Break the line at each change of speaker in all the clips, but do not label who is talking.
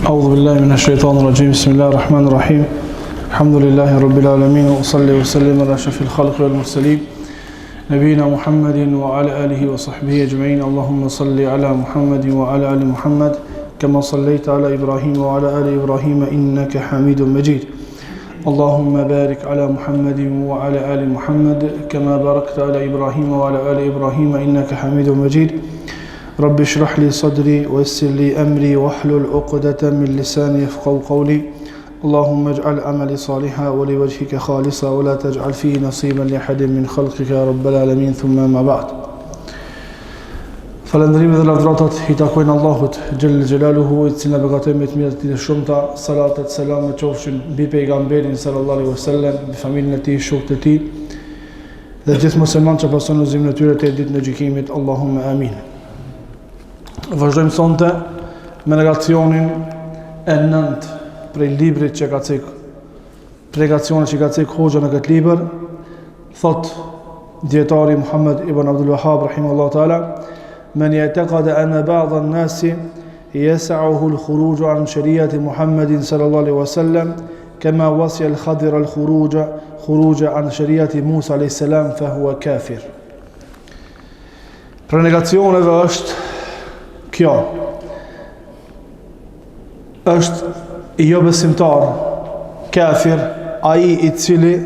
أعوذ بالله من الشيطان الرجيم بسم الله الرحمن الرحيم الحمد لله رب العالمين وأصلي وسلم على أشرف الخلق والمرسلين نبينا محمد وعلى آله وصحبه أجمعين اللهم صل على محمد وعلى آل محمد كما صليت على إبراهيم وعلى آل إبراهيم إنك حميد مجيد اللهم بارك على محمد وعلى آل محمد كما باركت على إبراهيم وعلى آل إبراهيم إنك حميد مجيد رب اشرح لي صدري ويسر لي أمري واحلل عقدة من لساني يفقهوا قولي اللهم اجعل عملي صالحا ولوجهك خالصا ولا تجعل فيه نصيبا لأحد من خلقك يا رب العالمين ثم ما بعد Falëndërimi dhe lavdratat i takojnë Allahut Gjellë Gjelaluhu, i cili na beqatoi me të mirët të shumta, salatet, selamet qofshin mbi pejgamberin sallallahu alaihi wasallam, mbi familjen e tij, shokët e tij dhe gjithë muslimanët që pasojnë udhëzimin e tyre deri ditën e gjykimit. Allahumma amin. Vazhdojmë sonte me negacionin e 9 prej librit që ka cek, pregacionet që ka cek hoxha në këtë libër, thot dietari Muhammed ibn Abdul Wahhab rahimahullahu taala من يعتقد أن بعض الناس يسعه الخروج عن شريعة محمد صلى الله عليه وسلم كما وصي الخضر الخروج عن شريعة موسى عليه السلام فهو كافر. Prenegacioneve është kjo. Është jo besimtar, kafir, ai i cili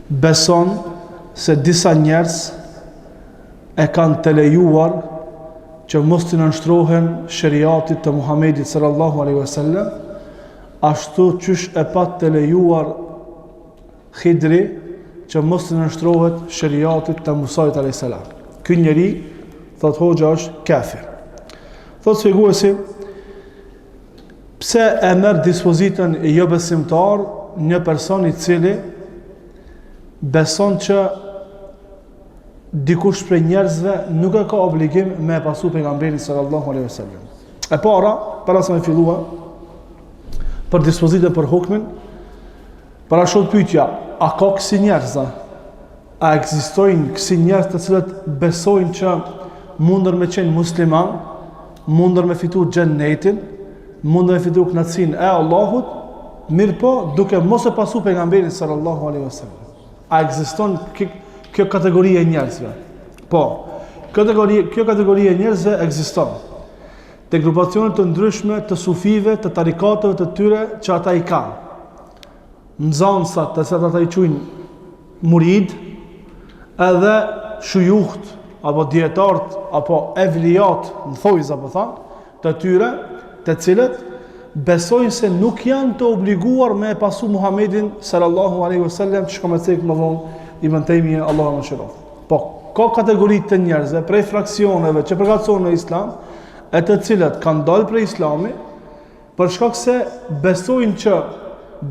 beson se disa njerëz e kanë të lejuar që mos të nënshtrohen shariatit të Muhamedit sallallahu alaihi wasallam, ashtu qysh e pat të lejuar Khidri që mos të nënshtrohet shariatit të Musait alaihi salam. Ky njeri, thot hoxha, është kafir. Thot shpjeguesi, pse e merr dispozitën e jo besimtar një person i cili beson që dikush prej njerëzve nuk e ka obligim me pasu pejgamberin sallallahu alaihi wasallam. E para se me fillua për dispozitën për hukmin, para shot pyetja, a ka kësi njerëza? A ekzistojnë kësi njerëz të cilët besojnë që mundër me qenë musliman, mundër me fitu xhennetin, mundër me fitu kënaqësinë e Allahut, mirë po duke mos e pasu pejgamberin sallallahu alaihi wasallam. A ekziston kjo kategori e njerëzve? Po, kjo kategori e njerëzve ekziston. Te grupacionet të ndryshme të sufive, të tarikateve të tyre që ata i kanë. Nxënësat të cilat ata i quajnë murid, edhe shujuht, apo dietarët, apo evlijat, në thojza po thon, të tyre, të cilët besojnë se nuk janë të obliguar me pasu Muhamedin sallallahu alaihi wasallam, që shkome cek më vonë Ibn Taymija, Allahu më shërof. Po, ka kategoritë të njerëzve prej fraksioneve që përkatësohen në Islam, e të cilët kanë dalë prej Islami, për shkak se besojnë që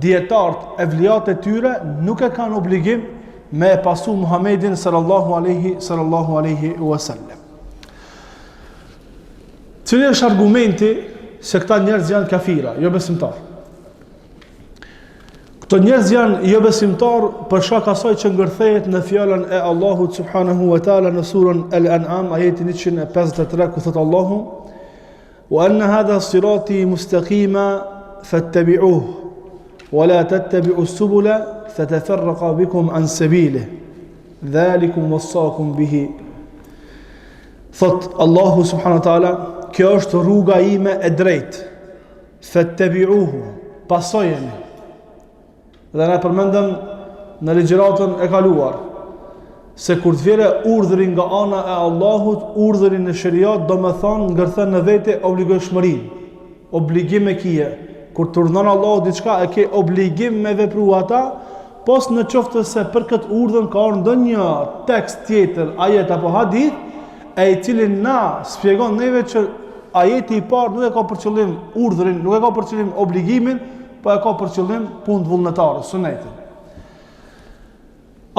dietarët, evlijat e tyre nuk e kanë obligim me pasu Muhamedin sallallahu alaihi wasallam. Cili është argumenti se këta njerëz janë kafira, jo besimtar? Këto njerëz janë jo besimtar për shkak asaj që ngërthehet në fjalën e Allahut subhanahu wa taala në surën Al-An'am ajeti 153 ku thot Allahu: "Wa anna hadha sirati mustaqima fattabi'uhu wa la tattabi'u as-subula fatafarraqa bikum an sabilihi dhalikum wassakum bihi." Thot Allahu subhanahu wa taala, kjo është rruga ime e drejtë. Fattabi'uhu, pasojeni. Dhe ne përmendëm në ligjëratën e kaluar se kur të vjere urdhëri nga ana e Allahut, urdhëri në shariat do me thonë ngërthen në vete obligojshmërinë, obligim e kije. Kur të urdhënon Allahu diçka e ke obligim me vepru ata, pos në qoftë se për këtë urdhën ka orë ndonjë tekst tjetër, ajet apo hadith, e i cilin na spjegon neve që ajeti i parë nuk e ka për qëllim urdhërin, nuk e ka për qëllim obligimin, po e ka për qëllim punë vullnetare, sunetin.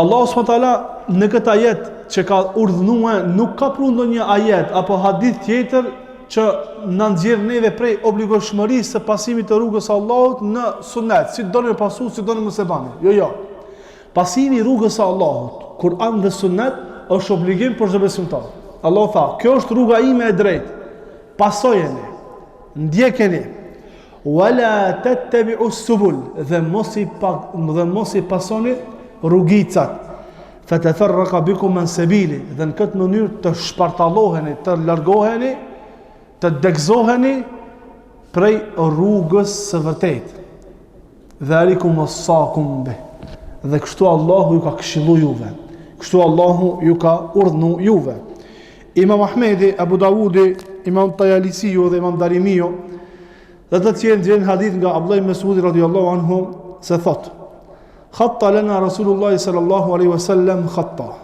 Allahu subhanahu wa taala në këtë ajet që ka urdhënuar nuk ka pru ndonjë ajet apo hadith tjetër që na nxjerr neve prej obligojshmërisë së pasimit të rrugës së Allahut në sunet, si doni me pasu, si doni mos e bani. Jo. Pasimi i rrugës së Allahut, Kur'an dhe sunet, është obligim për çdo besimtar. Allahu tha, kjo është rruga ime e drejtë. Pasojeni, ndjekeni. wala tattabi'u as-subul, dhe mos i pasoni rrugicat, fatafarraqa bikum an sabili, dhe në këtë mënyrë të shpartalloheni, të largoheni, të degëzoheni prej rrugës së vërtetë. Dhalikum wasaqum bih, dhe kështu Allahu ju ka këshillu juve, kështu Allahu ju ka urdhnu juve. Imam Ahmedi, Abu Dawudi, Imam Tayalisiu dhe Imam Darimiu, dhe të tjerë gjenë hadith nga Abdullah ibn Mas'udi radhiyallahu anhu se thot: Khatta lana Rasulullah sallallahu alaihi wasallam khatta,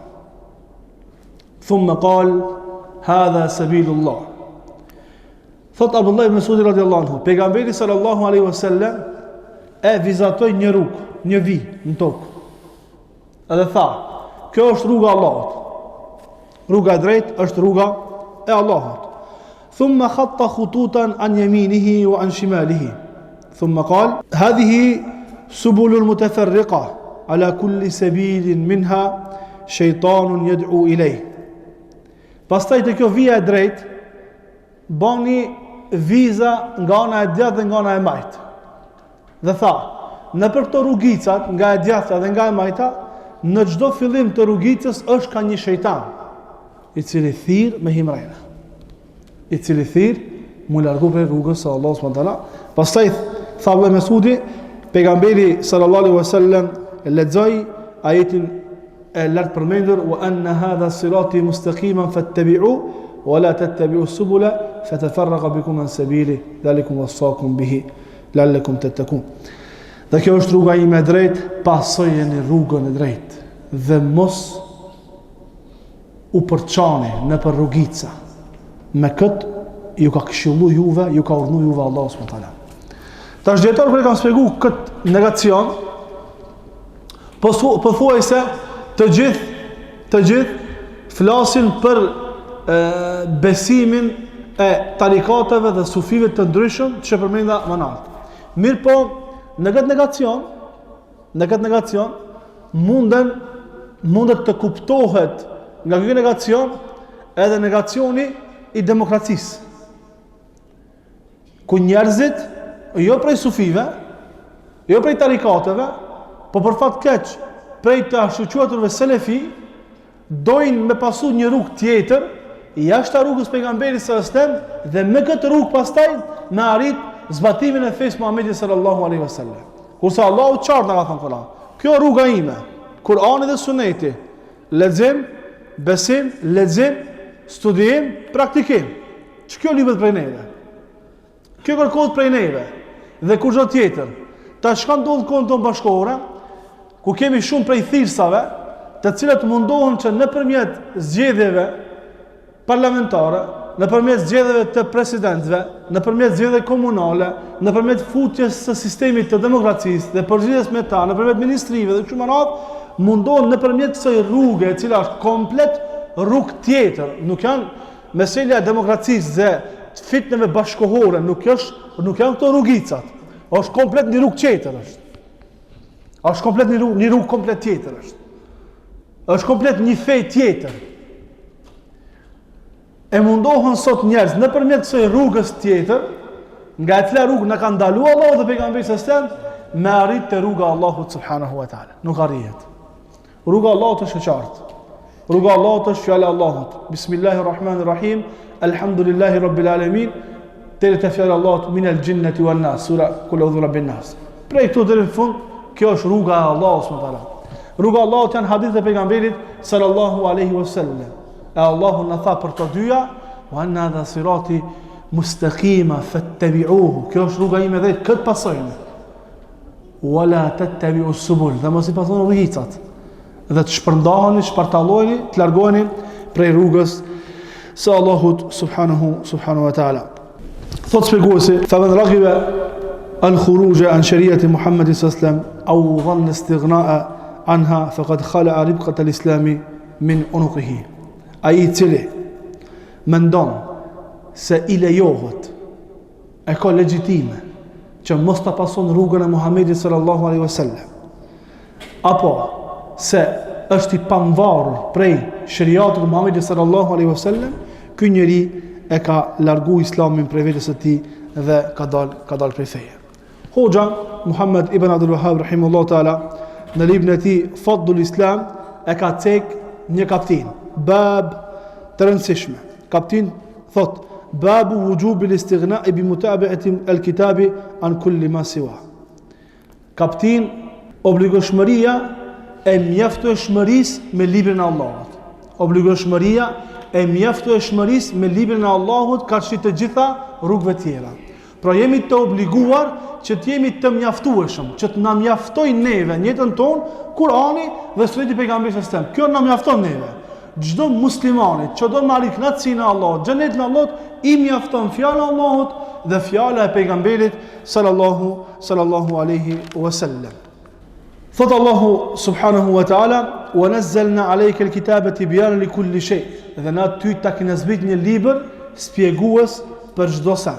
thumma qal hadha sabilullah. Thot Abdullah ibn Mas'udi radhiyallahu anhu, pejgamberi sallallahu alaihi wasallam e vizatoi një rrugë, një vijë në tokë. Edhe tha, kjo është rruga e Allahut. Rruga e drejtë është rruga e Allahut. Thumma khatta khututan an yaminihi wa an shimalihi. Thumma qal, hadhihi subulul mutafarriqa, ala kulli sabilin minha shejtanun yad'u ilayh. Pastaj te kjo vija e drejtë bani viza nga ana e djathtë dhe nga ana e majtë. Dhe tha, në për këto rrugicat, nga e djathta dhe nga e majta, në çdo fillim të rrugicës është ka një shejtan, i cili thirr me himrena, i cili thirr mu largu prej rrugës së Allahut subhanahu wa taala. Pastaj tha Ibn Mesudi, pejgamberi sallallahu alaihi wasallam lexoi ajetin e lartë përmendur, wa anna hadha sirati mustaqiman fattabi'u wa la tattabi'u subula fatafarraqa bikum an sabili dhalikum wasaqum bihi la'allakum tattaqun. Dhe kjo është rruga ime e drejtë, pasojeni rrugën e drejtë dhe mos u përçani në për rrugica. Me këtë ju ka këshillu juve, ju ka urdhnu juve Allahu subhanahu wa taala. Tash dietar kur e kam shpjeguar këtë negacion, po thuaj se të gjithë flasin për besimin e tarikateve dhe sufive të ndryshëm që përmenda më lart. Mirë po, në këtë negacion mundet të kuptohet nga ky negacion edhe negacioni i demokracisë. Ku njerëzit, jo prej sufive, jo prej tarikateve, po për fat keq prej të ashoqëturve selefi, dojnë me pasu një rrugë tjetër, jashtë rrugës pejgamberit sallallahu alajhi wasallam, dhe me këtë rrugë pastaj me arrit zbatimin e fesë Muhamedit sallallahu alaihi wasallam. Kurse Allahu qartë nga thënë Kur'an, kjo rruga ime, Kur'ani dhe Suneti, lexim, besim, lexim, studim, praktikim. Ç'kjo libet prej neve? Kjo kërkohet prej neve. Dhe kur çdo tjetër, ta shkon ndodh kohën tonë bashkëore, ku kemi shumë prej thirrsave, të cilat mundohen që nëpërmjet zgjedhjeve parlamentare, nëpërmjet zgjedhjeve të presidentëve, nëpërmjet zgjedhjeve komunale, nëpërmjet futjes së sistemit të demokracisë dhe përgjigjes me ta, nëpërmjet ministrive dhe kështu me radhë, mundohen nëpërmjet kësaj rruge, e cila është komplet rrugë tjetër. Nuk janë meselja e demokracisë dhe fitneve bashkohore, nuk janë këto rrugicat. Është komplet një rrugë tjetër është. Është komplet një rrugë komplet tjetër është. Është komplet një fe tjetër. E mundohen sot njerëz nëpërmjet kësaj rrugës tjetër, nga e cila rrugë na ka ndaluar Allahu dhe pejgamberi sallallahu alajhi wasallam, me arrit te rruga e Allahut subhanahu wa taala. Nuk arrihet. Rruga e Allahut është e qartë. Rruga e Allahut është fjala e Allahut. Bismillahirrahmanirrahim. Alhamdulillahi rabbil alamin. Deri te fjala e Allahut min al-jinnati wan nas, sura Kul a'udhu birabbin nas. Prej këtu deri në fund, kjo është rruga e Allahut subhanahu wa taala. Rruga e Allahut janë hadithe e pejgamberit sallallahu alaihi wasallam. E Allahu në tha për të dyja, wa anna hadha sirati mustaqima fattabi'uhu. Kjo është rruga ime dhe këtë pasojnë. Wala tattabi'u subul, dhe mos i pasoni rrugicat. Dhe të shpërndaheni, shpartallojeni, të largoheni prej rrugës së Allahut subhanahu wa taala. Thot shpjeguesi, fa man raghiba an khuruja an shari'ati Muhammadin sallallahu alaihi wasallam aw dhanna istighna'a anha faqad khala'a ribqata al-islami min unuqihi. Ai i cili mendon se i lejohet, e ka legjitime që mos ta pason rrugën e Muhamedit sallallahu alaihi wasallam, apo se është i pamvarur prej shariatit të Muhamedit sallallahu alaihi wasallam, ky njeri e ka largu islamin prej vetes së tij dhe ka dal prej feje. Hoxha Muhammed ibn Abdul Wahhab rahimahullahu taala në librin e tij Fadlul Islam e ka cek një kaptin, bab të rëndësishme. Kaptin thot: babu wujubil istighna'i bi mutabi'ati al-kitabi an kulli ma siwa. Kaptin obligoshmëria e mjaftueshmërisë me librin e Allahut. Obligoshmëria e mjaftueshmërisë me librin e Allahut karshi të gjitha rrugëve tjera. Pra jemi të obliguar që të jemi të mjaftueshëm, që të na mjaftoj neve në jetën tonë Kurani dhe sunneti i pejgamberit sallallahu alajhi wasallam. Kjo na mjafton neve. Çdo muslimani që do të marrë kënaqësinë e Allahut, xhenetin e Allahut, i mjafton fjala e Allahut dhe fjala e pejgamberit sallallahu alaihi wasallam. Thot Allahu subhanahu wa ta'ala: "Wa nazzalna 'alayka al-kitaba tibyanan li kulli shay." Dhe na ty ta kemi zbrit një libër spjegues për çdo sa.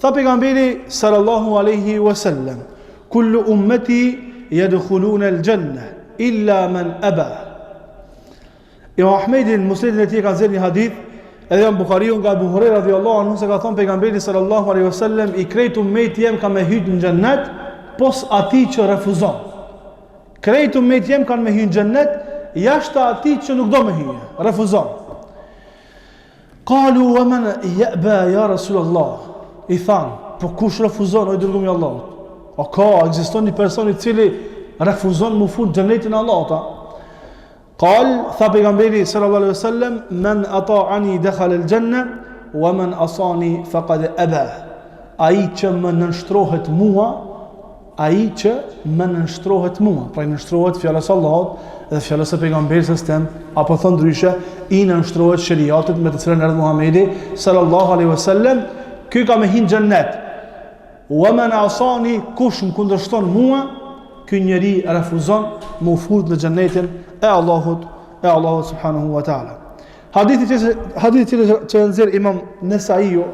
Tha pejgamberi sallallahu alaihi wasallam: "Kullu ummati yadkhuluna al-janna illa man aba." Imam Ahmedi në Musnedin e tij ka dhënë një hadith, edhe Imam Buhariu nga Abu Huraira radhiyallahu anhu se ka thënë pejgamberi sallallahu alaihi wasallam: "I krejt ummeti jem ka me hyrë në xhennet, pos atij që refuzon." Krejt ummeti jem kanë me hyrë në xhennet, jashtë atij që nuk do me hyrë, refuzon. Qalu wa man ya'ba ya Rasulullah. I thanë: "Po kush refuzon o i dërguari i Allahut?" O ka ekziston një person i cili refuzon mu fut xhenetin e Allahut? Qal, tha pejgamberi sallallahu alaihi wasallam: "Man ata'ani dakhala al-janna wa man asani faqad aba." Ai që më nënshtrohet mua, pra i nënshtrohet fjalës së Allahut dhe fjalës së pejgamberit sallallahu alaihi wasallam, apo thon ndryshe, i nënshtrohet shariatit me të cilën erdhi Muhamedi sallallahu alaihi wasallam, ky ka me hin xhennet. Wa man asani, kush më kundërshton mua, ky njeri refuzon më fut në xhennetin e Allahut subhanahu wa taala. Hadithi që nxjerr Imam Nesaiu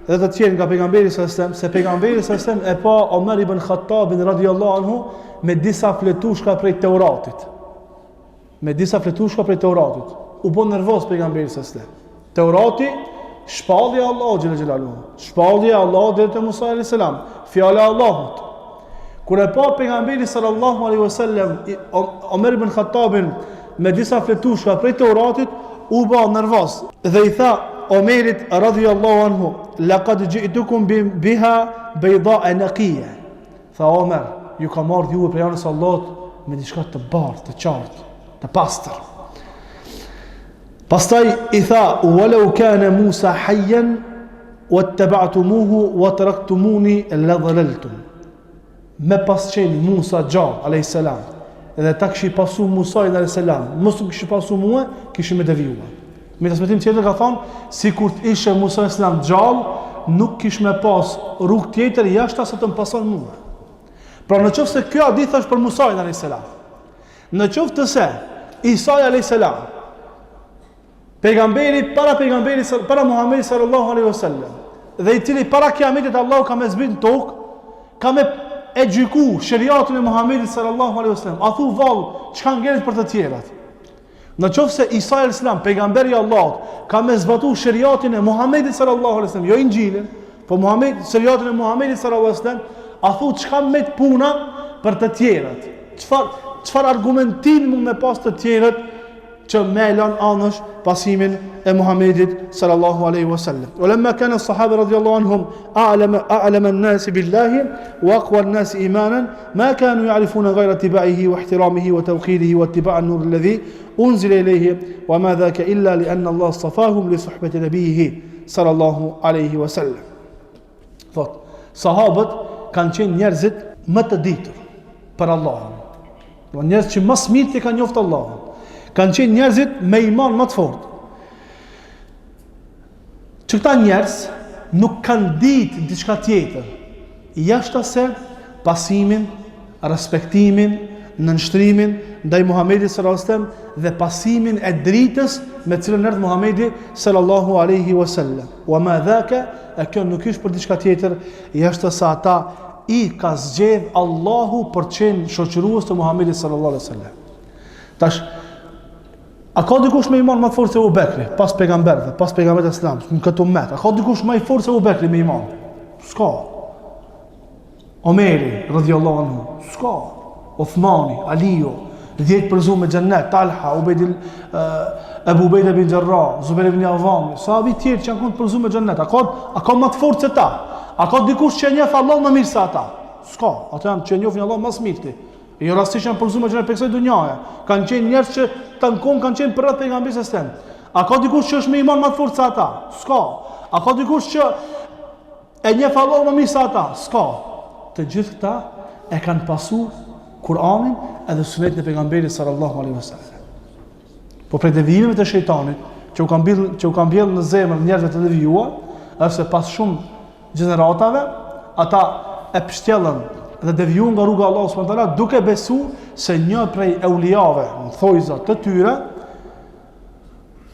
dhe të tjerë nga pejgamberi sallallahu alajhi wasallam, se pejgamberi sallallahu alajhi wasallam e pa Omer ibn Khattabin radhiyallahu anhu me disa fletushka prej Teuratit. U bën nervoz pejgamberi sallallahu alajhi wasallam. Teurati, shpallja e Allahut xhelaluhu, shpallja e Allahut deri te Musa alayhis salam, fjala e Allahut. Kur e pa pejgamberi sallallahu alaihi wasallam Omer ibn Khattabin me disa fletushka prej Teuratit, u bë nervoz dhe i tha Omerit radhiyallahu anhu: "Laqad ji'tukum biha bayda'a naqiya." Tha Omer: "Ju ka marrë ju për janës Allahut me diçka të bardhë, të qartë, të pastër." Pastaj i tha: "Walau kana Musa hayyan wattaba'tumuhu wa taraktumuni la dhalaltum." Me pas qenë Musa gjallë, a.s. edhe ta këshi pasu Musajn, a.s. mos të këshi pasu mua, këshi me devijuar. Me të smetim tjetër ka thonë, si kur të ishe Musa, a.s. gjallë, nuk kish me pas rrugë tjetër, jashtë asë të më pason mua. Pra në qoftë se kjo hadith është për Musajn, a.s. Në qoftë të se, Isaj, a.s. para Muhamedi sallallahu alaihi wasallam, dhe i cili para kiametit Allahu ka me zbrit në tokë, ka me e gjyku shariatin e Muhamedit sallallahu alaihi wasallam, a thu vallë çka ngelet për të tjerat. Në qoftë se Isa alayhis salam, pejgamberi i Allahut, ka me zbatu shariatin e Muhamedit sallallahu alaihi wasallam, jo Injilin, po shariatin e Muhamedit sallallahu alaihi wasallam, a thu çka me të puna për të tjerat. Çfarë argumentin mund me pas të tjerat që me lan anësh pasimin e Muhamedit sallallahu alaihi wasallam. Walamma kana as-sahaba radiyallahu anhum a'lama an-nas billahi wa aqwa an-nas imanan ma kanu ya'rifuna ghayra ittiba'ihi wa ihtiramihi wa tawqirihi wa ittiba' an-nur alladhi unzila ilayhi wa ma dhaka illa li anna Allah istafahum li suhbati nabiyhi sallallahu alaihi wasallam. Thot, sahabët kanë qenë njerëzit më të ditur për Allahun. Njerëz që më së miri kanë njoftë Allahun. Kanë qenë njerëzit me iman më të fortë. Që këta njerëz nuk kanë ditë diçka tjetër, jashtë se pasimin, respektimin, nënshtrimin ndaj Muhamedit sallallahu alaihi wasallam dhe pasimin e dritës me cilën erdhi Muhamedi sallallahu alaihi wasallam. Wa ma dhaka, e kjo nuk është për diçka tjetër, jashtë se ata i ka zgjedh Allahu për të qenë shoqërues të Muhamedit sallallahu alaihi wasallam. Tash a ka dikush me iman më të fortë se Abu Bekri, pas pejgamberëve, pas pejgamberit islam, në këtë ummet? A ka dikush më i fortë se Abu Bekri me iman? S'ka. Omeri, radhiyallahu anhu, s'ka. Uthmani, Aliu, 10 përzu me xhennet, Talha, Abu Ubejda bin Jarrah, Zubair ibn Awam, sahabi tjerë që janë qenë përzu me xhennet. A ka më të fortë se ta? A ka dikush që njeh Allah më mirë se ata? S'ka. Ata janë që njohin Allah më së miri. Jo rastisht janë përzu me xhennet për kësaj dunjaje. Kanë qenë njerëz që tankon kanë qenë për rreth pejgamberit sallallahu alajhi wasallam. A ka dikush që është me iman më të fortë se ata? S'ka. A ka dikush që e njeh Allah më mirë se ata? S'ka. Të gjithë këta e kanë pasur Kur'anin edhe sunetin e pejgamberit sallallahu alaihi wasallam. Po për devijimeve të shejtanit që u kanë mbjellë në zemër njerëzve të devijuar, është pas shumë gjeneratave ata e pështjellën dhe devijuan nga rruga e Allahut subhanahu wa taala duke besuar se një prej euliave, në thojza të tyre,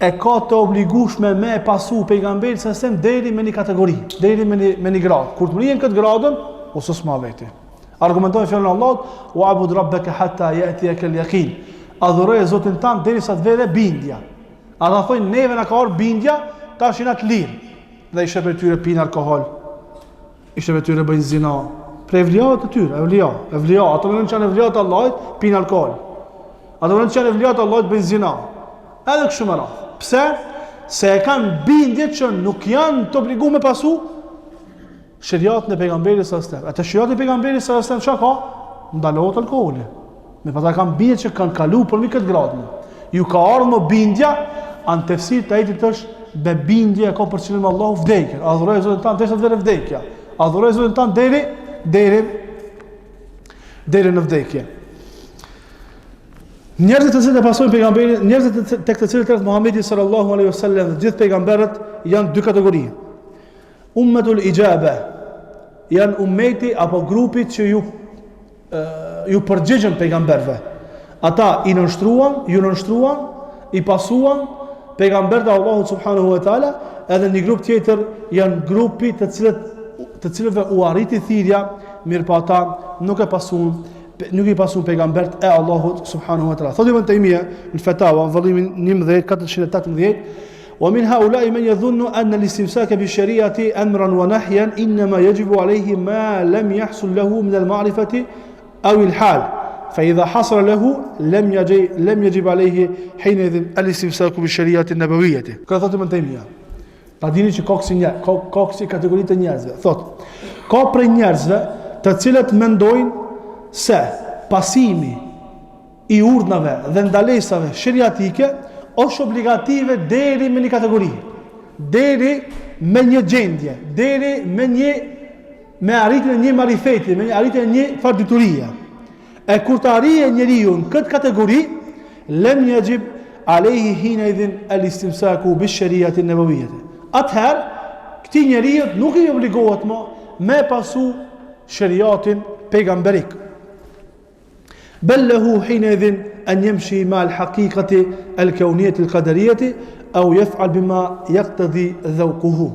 e ka të obligueshme me pasu pejgamberin sallallahu alaihi wasallam deri me një kategori, deri me një grad. Kur të mrihen këtë gradën, ose s'ma veti. Argumentojnë fjalën e Allahut, "Wa'bud rabbaka hatta ya'tiyaka al-yaqin." Adhuroje Zotin tënd derisa të vete bindja. Ata thonë neve na ka ardhur bindja, tash jena të lirë. Dhe ishte për tyre pinë alkool. Ishte për tyre bëjnë zina. Për evliat të tyre, evlia, ato mendojnë që janë evliat të Allahut, pinë alkool. Ato mendojnë që janë evliat të Allahut, bëjnë zina. Edhe kështu më radh. Pse? Se e kanë bindje që nuk janë të obliguar me pasu shariatin e pejgamberit sallallahu alajhi wasallam. Atë shariati e pejgamberit sallallahu alajhi wasallam çka ka? Ndalohet alkooli. Me pata kanë bindje që kanë kalu për mi këtë gradë. Ju ka ardhur më bindja, anë tefsir të ajetit është be bindje ka për qëllim Allahu vdekjen. Adhuroj Zotin tan derisa të vete vdekja. Adhuroj Zotin tan deri në vdekje. Njerëzit të cilët e pasojnë pejgamberin, njerëzit tek të cilët erdhi Muhamedi sallallahu alaihi wasallam, të gjithë pejgamberët janë dy kategori. Ummetul ijabe janë ummeti apo grupi që ju përgjigjen pejgamberve. Ata ju nënshtruan, i pasuan pejgambert e Allahut subhanahu wa taala, edhe një grup tjetër janë grupi të cilëve u arriti thirrja, mirëpo ata nuk i pasun pejgambert e Allahut subhanahu wa taala. Thotë Ibn Taymija në Fatawa, vëllimin 11 418, ومن هؤلاء من يظن أن الاستمساك بالشريعة أمرا ونهيا إنما يجب عليه ما لم يحصل له من المعرفة أو الحال فإذا حصل له لم يجب عليه حينئذ الاستمساك بالشريعة النبوية. Ka thotë Ibn Taymija. Ta dini që ka kësi kategoritë të njerëzve. Thotë, ka prej njerëzve të cilët mendojnë se pasimi i urdhnave dhe ndalesave shariatike është obligative deri me një kategori, deri me një gjendje, deri me arritjen e një marifeti, me arritjen e një farditurie. E kur të arrije njeriu në këtë kategori, lem yajib alayhi hina idhin al-istimsaku bish-shari'ati an-nabawiyyah. Atëherë, këtij njeriu nuk i obligohet më me pasu shariatin pejgamberik. بل له حينئذ أن يمشي مع الحقيقة الكونية القدرية أو يفعل بما يقتضي ذوقه.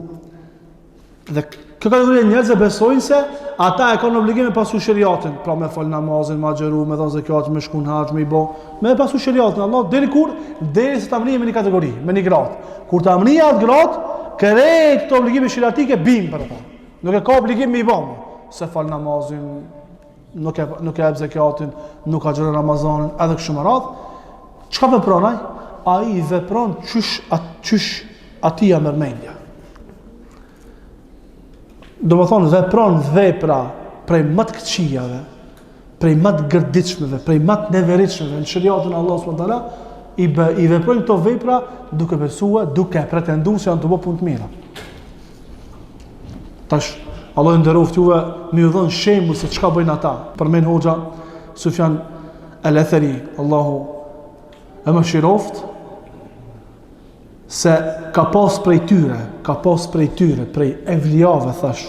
Dhe kjo kategori njerëzve besojnë se ata e kanë obligim me pasu shariatin, pra me fal namazin, me xheru, me dhënë zakat, me shku në haxh, me i bë, me pasu shariatin Allah deri kur? Derisa ta mrihet me një kategori, me një grad. Kur ta mrihet atë grad, kërrejt këto obligime shariatike bim për ata. Nuk e ka obligim me i bë, se fal namazin, nuk e jep zakatin, nuk ka xheru Ramazanin, edhe kështu me radh. Çka vepron ai? Ai vepron çysh atia merr mendja. Do më thonë, vepron vepra prej më të këqijave, prej më të gërditshmeve, prej më të neveritshmeve në shariatin e Allahut subhanahu wa taala, i veprojnë këto vepra duke besuar, duke pretenduar se janë të bëjë punë të mira. Tash Allah nderoft juve me u dhën shembull se çka bëjnë ata. Përmend hoxha Sufjan al-Athari, Allahu e mëshiroft, se ka pas prej tyre, prej evlijave, thash,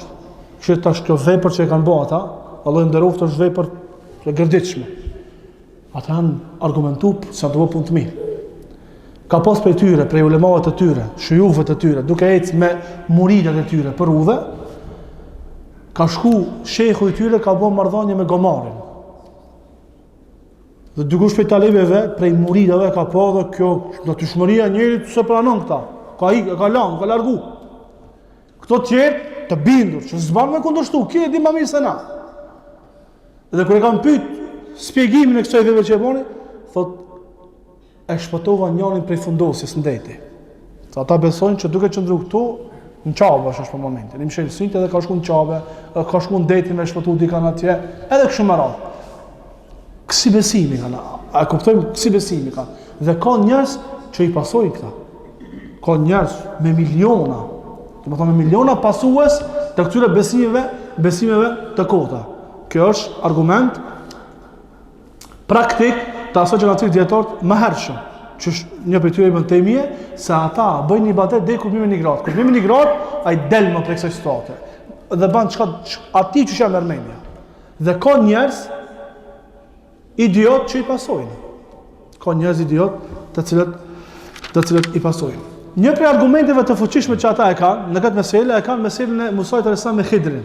që tash kjo vepër që e kanë bërë ata, Allah nderoft është vepër e gërditshme. Ata janë argumentu se do të bëjnë punë të mirë. Ka pas prej tyre, prej ulemave të tyre, shujuve të tyre, duke ecë me muridat e tyre për udhë, ka shku shejhu i tyre ka bërë marrëdhënie me gomarin. Dhe dikush prej talebeve, prej muridave ka pa dhe kjo natyrshmëria e njerit se pranon këta. Ka largu. Këto tjerë të bindur, që s'ban me kundërshtu, kjo e di më mirë se na. Dhe kur e kam pyet shpjegimin e kësaj vepre që e bëni, thot e shpëtova njërin prej fundosjes ndeti. Sa ata besojnë që duke qëndru këtu në qabe është për momentin. I mshël sinjtë edhe ka shku në qabe, ka shku në detin me shpëtu di kanë atje, edhe kështu me radhë. Kësi besimi kanë, a kuptojmë kësi besimi kanë. Dhe ka njerëz që i pasojnë këta. Ka njerëz me miliona, me miliona pasues të këtyre besimeve të kota. Kjo është argument praktik të asaj që kanë thënë dietarët më hershëm, që një prej tyre Ibn Taymije, se ata bëjnë ibadet deri kur vinë në grad. Kur vinë në grad, ai del më prej kësaj situate. Dhe bën çka aty që janë Armenia. Dhe ka njerëz idiot që i pasojnë. Ka njerëz idiot të cilët i pasojnë. Një prej argumenteve të fuqishme që ata e kanë në këtë meselë, e kanë meselën e Musait alayhis salam me Khidrin.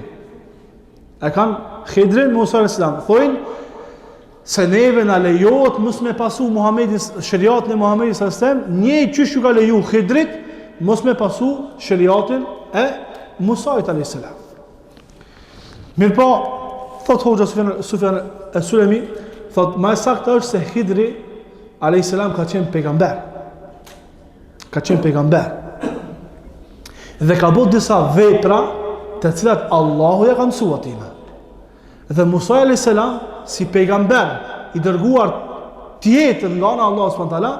E kanë Khidrin me Musa alayhis salam. Thojnë se neve na lejohet mos me pasu Muhamedit, shariatin e Muhamedit sallallahu alaihi wasallam, një çysh ju ka leju Khidrit mos me pasu shariatin e Musait alayhis salam. Mirpo, thot Hoxha Sufjan al-Sulami, thot më saktë është se Khidri alayhis salam ka qenë pejgamber. Ka qenë pejgamber. Dhe ka bërë disa vepra të cilat Allahu ja ka mësuar atij. Dhe Musa alayhis salam si pejgamber i dërguar tjetër nga ana Allahu subhanahu wa taala,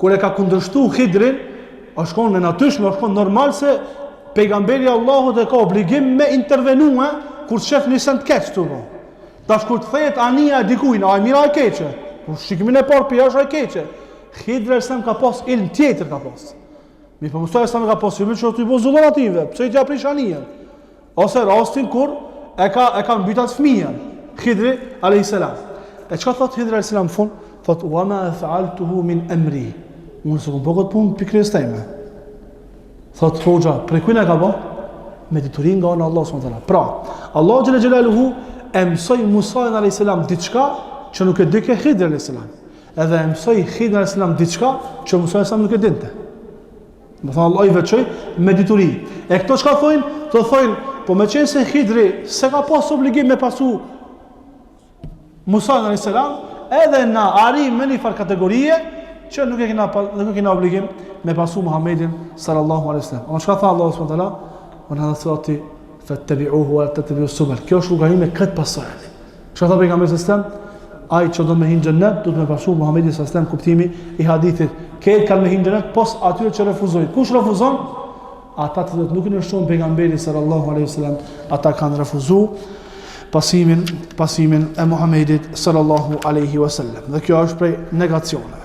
kur e ka kundërshtuar Khidrin, është shkon në natyrshëm, është shkon normal se pejgamberi Allahut e ka obligim me intervenue kur shef nisën të keq këtu. Tash kur të thehet ania e dikujt, ai mira e keqe. Por shikimin e parë pi është ai keqe. Khidri sa ka pas ilm tjetër ka pas. Mi po Musa sa ka pas ilm që ti bozullon ative, pse i japrish aniën? Ose rastin kur e ka mbytat fëmijën. Khidri alayhis salam. E çka thot Khidri alayhis salam fund? Thot wa ma fa'altuhu min amri. Unë s'u bëgët punë pikërisht time. Thot Hoxha, prej kujt e ka bë? Me diturin nga Allah subhanahu wa taala. Pra, Allah xhela xhelaluhu e mësoi Musa alayhis salam diçka që nuk e di ke Khidri alayhis salam. Edhe e mësoi Khidri alayhis salam diçka që Musa alayhis salam nuk e dinte. Më thonë Allah i veçoj me dituri. E këto çka thojnë? Të thojnë, po me qenë se Khidri se ka pas obligim me pasu Musa alayhis salam, edhe na arrim me një farë kategorie që nuk e kena obligim me pasu Muhammedin sallallahu alaihi wasallam. Ama çka tha Allah subhanahu wa taala? Wa hadha sirati fattabi'uhu wa la tattabi'us subul. Kjo është rruga ime këtë pasojeni. Çka tha pejgamberi sallallahu alaihi wasallam? Ai që do me hinë xhennet, do të me pasu Muhammedin sallallahu alaihi wasallam, kuptimi i hadithit. Këtë kanë me hinë xhennet pos atyre që refuzojnë. Kush refuzon? Ata të nuk i nështron pejgamberit sallallahu alaihi wasallam, ata kanë refuzuar pasimin e Muhammedit sallallahu alaihi wasallam. Dhe kjo është prej negacione.